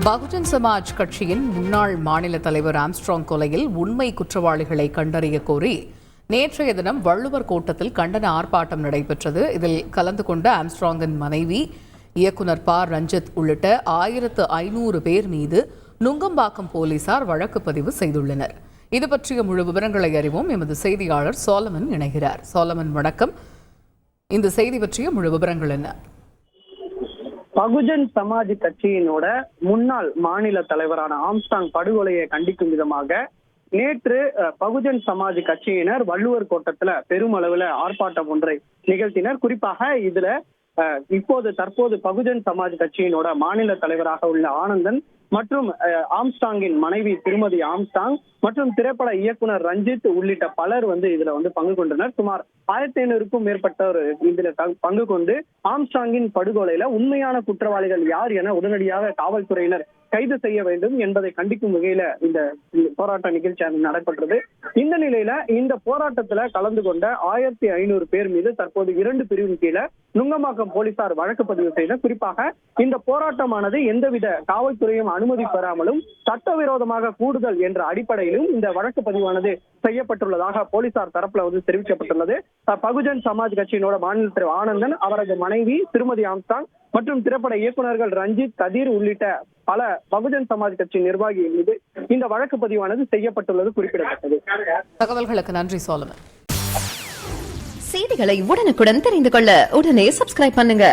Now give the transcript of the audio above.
பகுஜன் சமாஜ் கட்சியின் முன்னாள் மாநில தலைவர் ஆம்ஸ்ட்ராங் கொலையில் உண்மை குற்றவாளிகளை கண்டறிய கோரி நேற்றைய தினம் வள்ளுவர் கோட்டத்தில் கண்டன ஆர்ப்பாட்டம் நடைபெற்றது. இதில் கலந்து கொண்ட ஆம்ஸ்ட்ராங்கின் மனைவி, இயக்குனர் ப. ரஞ்சித் உள்ளிட்ட 1500 பேர் மீது நுங்கம்பாக்கம் போலீசார் வழக்கு பதிவு செய்துள்ளனர். இது பற்றிய முழு விவரங்களை அறிவோம். எமது செய்தியாளர் சோலமன் இணைகிறார். சோலமன், வணக்கம். இந்த செய்தி பற்றிய முழு விவரங்கள் என்ன? பகுஜன் சமாஜ் கட்சியினோட முன்னாள் மாநில தலைவரான ஆம்ஸ்ட்ராங் படுகொலையை கண்டிக்கும் விதமாக நேற்று பகுஜன் சமாஜ் கட்சியினர் வள்ளுவர் கோட்டத்துல பெருமளவுல ஆர்ப்பாட்டம் ஒன்றை நிகழ்த்தினர். குறிப்பாக இதுல தற்போது பகுஜன் சமாஜ் கட்சியினோட மாநில தலைவராக உள்ள ஆனந்தன் மற்றும் ஆம்ஸ்ட்ராங்கின் மனைவி திருமதி ஆம்ஸ்ட்ராங் மற்றும் திரைப்பட இயக்குனர் ரஞ்சித் உள்ளிட்ட பலர் இதுல பங்கு கொண்டனர். சுமார் 1500க்கும் மேற்பட்டவர் இதுல பங்கு கொண்டு ஆம்ஸ்ட்ராங்கின் படுகொலையில உண்மையான குற்றவாளிகள் யார் என உடனடியாக காவல்துறையினர் கைது செய்ய வேண்டும் என்பதை கண்டிக்கும் வகையில இந்த போராட்ட நிகழ்ச்சி நடைபெற்றது. இந்த நிலையில இந்த போராட்டத்துல கலந்து கொண்ட 1500 பேர் மீது தற்போது 2 பிரிவின் கீழே நுங்கம்பாக்கம் போலீசார் வழக்கு பதிவு செய்த. குறிப்பாக இந்த போராட்டமானது எந்தவித காவல்துறையும் அனுமதி பெறாமலும் சட்டவிரோதமாக கூடுதல் என்ற அடிப்படையிலும் இந்த வழக்கு பதிவானது செய்யப்பட்டுள்ளதாக போலீசார் தரப்புல தெரிவிக்கப்பட்டுள்ளது. பகுஜன் சமாஜ் கட்சியினோட மாநில தலைவர் ஆனந்தன், அவரது மனைவி திருமதி ஆம்ஸ்ட்ராங் மற்றும் திரைப்பட இயக்குநர்கள் ரஞ்சித், கதிர் உள்ளிட்ட பல பகுஜன் சமாஜ் கட்சி நிர்வாகிகள் மீது இந்த வழக்கு பதிவானது செய்யப்பட்டுள்ளது குறிப்பிடத்தக்கது. தகவல்களுக்கு நன்றி சோலமன். செய்திகளை உடனுக்குடன் தெரிந்து கொள்ள உடனே சப்ஸ்கிரைப் பண்ணுங்க.